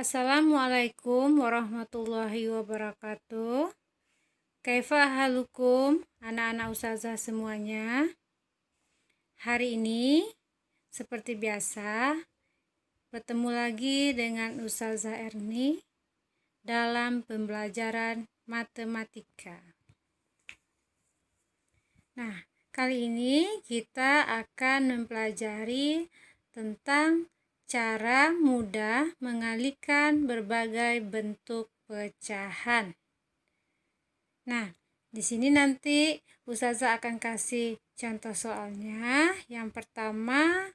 Assalamualaikum warahmatullahi wabarakatuh. Kaifa halukum anak-anak ustazah semuanya. Hari ini seperti biasa bertemu lagi dengan Ustazah Erni dalam pembelajaran matematika. Nah, kali ini kita akan mempelajari tentang cara mudah mengalihkan berbagai bentuk pecahan. Nah, di sini nanti Ustazah akan kasih contoh soalnya. Yang pertama,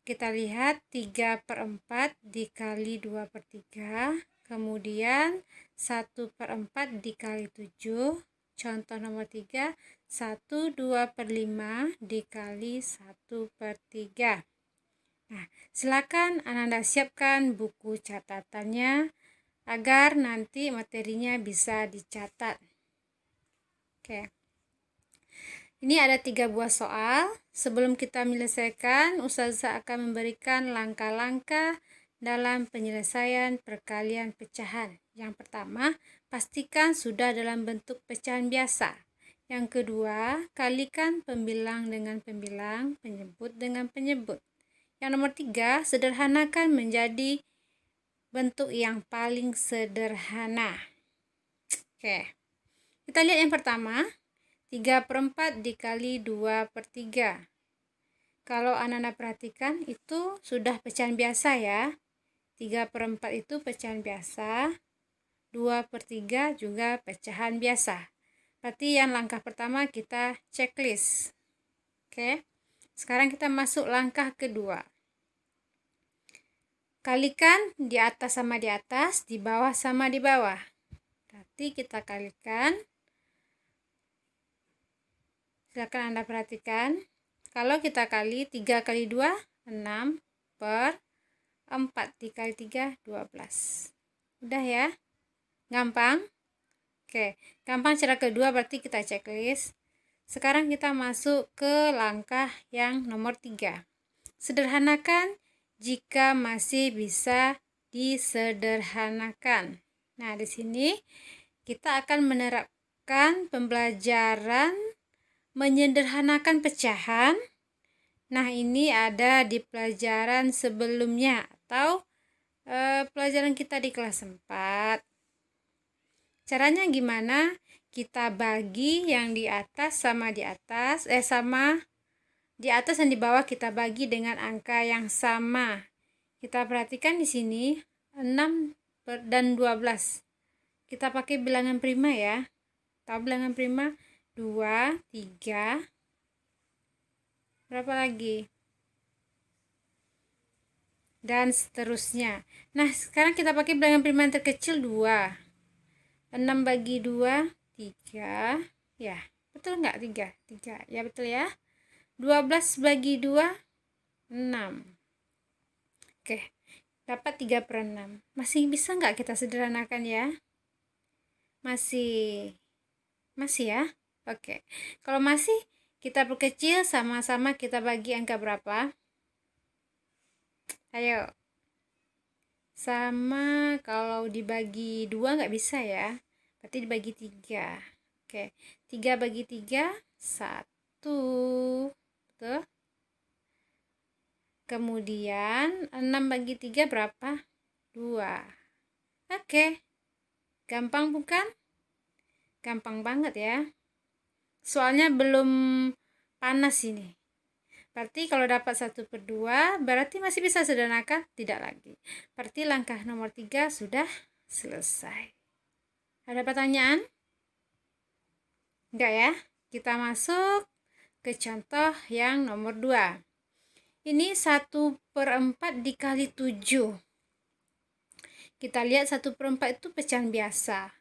kita lihat 3/4 dikali 2/3. Kemudian 1/4 dikali 7. Contoh nomor 3, 1/2/5 dikali 1/3. Nah, silakan Anda siapkan buku catatannya agar nanti materinya bisa dicatat. Oke. Ini ada 3 buah soal. Sebelum kita menyelesaikan, Ustazah akan memberikan langkah-langkah dalam penyelesaian perkalian pecahan. Yang pertama, pastikan sudah dalam bentuk pecahan biasa. Yang kedua, kalikan pembilang dengan pembilang, penyebut dengan penyebut. Yang nomor 3, sederhanakan menjadi bentuk yang paling sederhana. Oke, kita lihat yang pertama, 3/4 dikali 2/3. Kalau anak-anak perhatikan, itu sudah pecahan biasa ya. 3/4 itu pecahan biasa, 2/3 juga pecahan biasa. Berarti yang langkah pertama kita checklist. Oke, sekarang kita masuk langkah kedua. Kalikan di atas sama di atas, di bawah sama di bawah. Berarti kita kalikan. Silakan Anda perhatikan. Kalau kita kali 3 kali 2, 6 per 4 dikali 3, 12. Udah ya? Gampang? Oke, gampang cara kedua berarti kita checklist. Sekarang kita masuk ke langkah yang nomor 3. Sederhanakan jika masih bisa disederhanakan. Nah, di sini kita akan menerapkan pembelajaran menyederhanakan pecahan. Nah, ini ada di pelajaran sebelumnya atau pelajaran kita di kelas 4. Caranya gimana? Kita bagi yang di atas sama di atas, sama di atas dan di bawah kita bagi dengan angka yang sama. Kita perhatikan di sini 6 dan 12. Kita pakai bilangan prima ya. Tahu bilangan prima? 2, 3. Berapa lagi? Dan seterusnya. Nah, sekarang kita pakai bilangan prima yang terkecil 2. 6 bagi 2, 3. Ya, betul nggak 3? 3. Ya, betul ya. 12 bagi 2, 6. Oke, dapat 3/6. Masih bisa nggak kita sederhanakan ya? Masih ya? Oke, kalau masih, kita perkecil, sama-sama kita bagi angka berapa? Ayo. Sama, kalau dibagi 2 nggak bisa ya. Berarti dibagi 3. Oke, 3 bagi 3, 1. Betul? Kemudian 6 bagi 3 berapa? 2. Oke. Gampang bukan? Gampang banget ya. Soalnya belum panas ini. Berarti kalau dapat 1/2 berarti masih bisa sederhanakan? Tidak lagi. Berarti langkah nomor 3 sudah selesai. Ada pertanyaan? Enggak ya? Kita masuk ke contoh yang nomor 2. Ini 1/4 dikali 7. Kita lihat 1/4 itu pecahan biasa.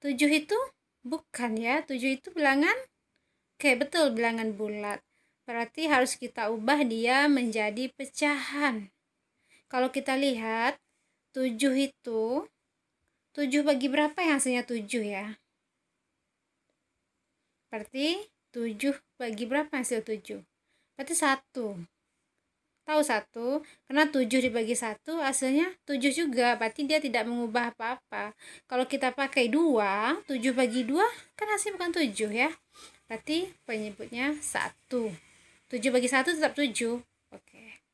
7 itu bukan ya. 7 itu bilangan? Oke, betul, bilangan bulat. Berarti harus kita ubah dia menjadi pecahan. Kalau kita lihat 7 itu 7 bagi berapa yang hasilnya 7 ya? Berarti 7 bagi berapa hasil 7? Berarti 1. Tahu 1, karena 7 dibagi 1 hasilnya 7 juga, berarti dia tidak mengubah apa-apa. Kalau kita pakai 2, 7 bagi 2 kan hasilnya bukan 7 ya. Berarti penyebutnya 1. 7 bagi 1 tetap 7. Oke.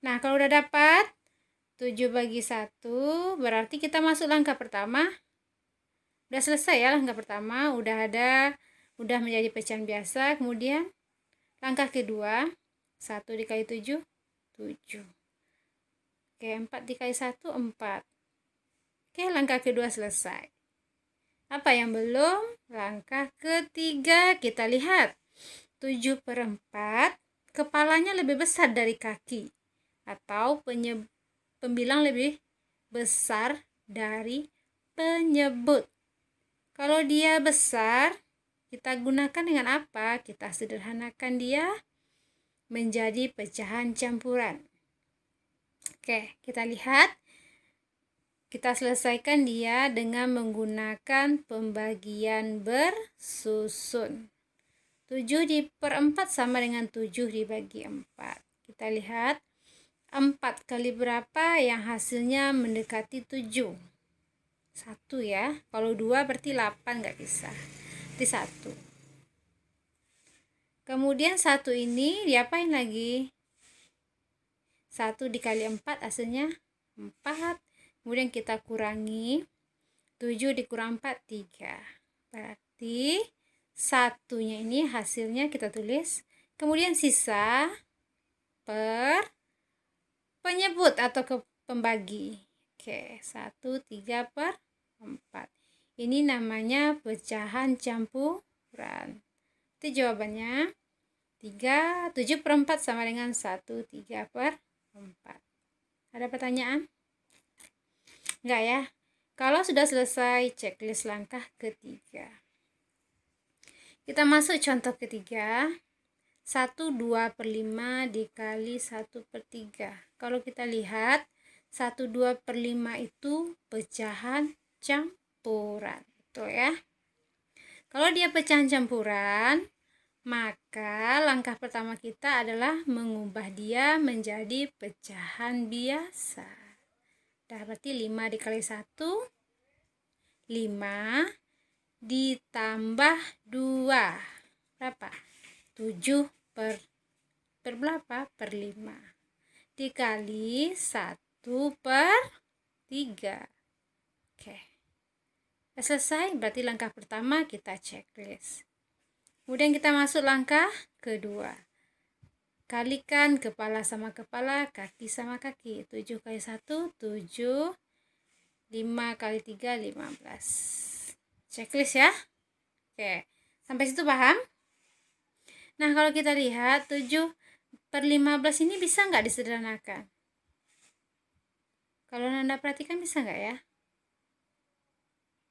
Nah, kalau udah dapat 7 bagi 1, berarti kita masuk langkah pertama. Udah selesai ya langkah pertama, udah menjadi pecahan biasa. Kemudian langkah kedua, 1 dikali 7, 7. Oke, 4 dikali 1, 4. Oke, langkah kedua selesai. Apa yang belum? Langkah ketiga, kita lihat. 7/4, kepalanya lebih besar dari kaki. Atau pembilang lebih besar dari penyebut. Kalau dia besar, kita gunakan dengan apa? Kita sederhanakan dia menjadi pecahan campuran. Oke, kita lihat. Kita selesaikan dia dengan menggunakan pembagian bersusun. 7/4 sama dengan 7 dibagi 4. Kita lihat 4 kali berapa yang hasilnya mendekati 7. 1 ya. Kalau 2 berarti 8, nggak bisa. Berarti 1. Kemudian 1 ini diapain lagi? 1 dikali 4 hasilnya 4. Kemudian kita kurangi 7 dikurang 4, 3. Berarti satunya ini hasilnya kita tulis. Kemudian sisa per penyebut atau ke pembagi. Oke, 1, 3/4. Ini namanya pecahan campuran. Itu jawabannya 7/4 sama dengan 1, 3/4. Ada pertanyaan? Enggak ya? Kalau sudah selesai checklist langkah ketiga, kita masuk contoh ketiga. 1/2/5 dikali 1/3. Kalau kita lihat 1/2/5 itu pecahan campuran, betul ya? Kalau dia pecahan campuran, maka langkah pertama kita adalah mengubah dia menjadi pecahan biasa. Berarti 5 dikali 1, 5 ditambah 2. Berapa? 7 per berapa? Per 5. Dikali 1/3. Oke. Sudah selesai, berarti langkah pertama kita checklist. Kemudian kita masuk langkah kedua. Kalikan kepala sama kepala, kaki sama kaki. 7 kali 1, 7. 5 kali 3, 15. Checklist ya. Oke, sampai situ paham? Nah, kalau kita lihat 7/15 ini bisa nggak disederhanakan? Kalau Anda perhatikan bisa nggak ya?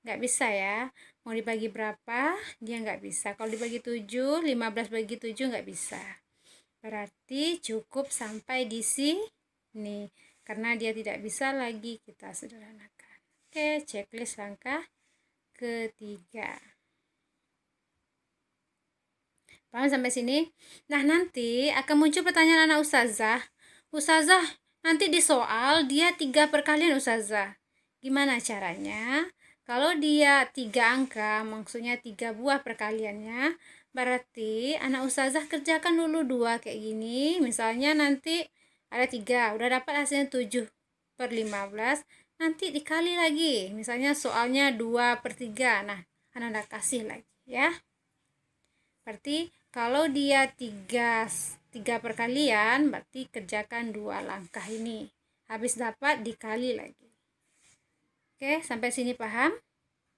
Nggak bisa ya. Mau dibagi berapa? Dia nggak bisa. Kalau dibagi 7, 15 bagi 7 nggak bisa. Berarti cukup sampai di sini. Karena dia tidak bisa lagi kita sederhanakan. Oke, checklist langkah ketiga. Paham sampai sini? Nah, nanti akan muncul pertanyaan anak ustazah. Ustazah, nanti di soal dia 3 perkalian ustazah. Gimana caranya? Kalau dia 3 angka, maksudnya 3 buah perkaliannya, berarti anak ustazah kerjakan dulu 2 kayak gini. Misalnya nanti ada 3, udah dapat hasilnya 7/15. Nanti dikali lagi, misalnya soalnya 2/3. Nah, Anda kasih lagi ya. Berarti kalau dia 3 perkalian, berarti kerjakan 2 langkah ini. Habis dapat dikali lagi. Oke, sampai sini paham?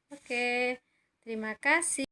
Oke, terima kasih.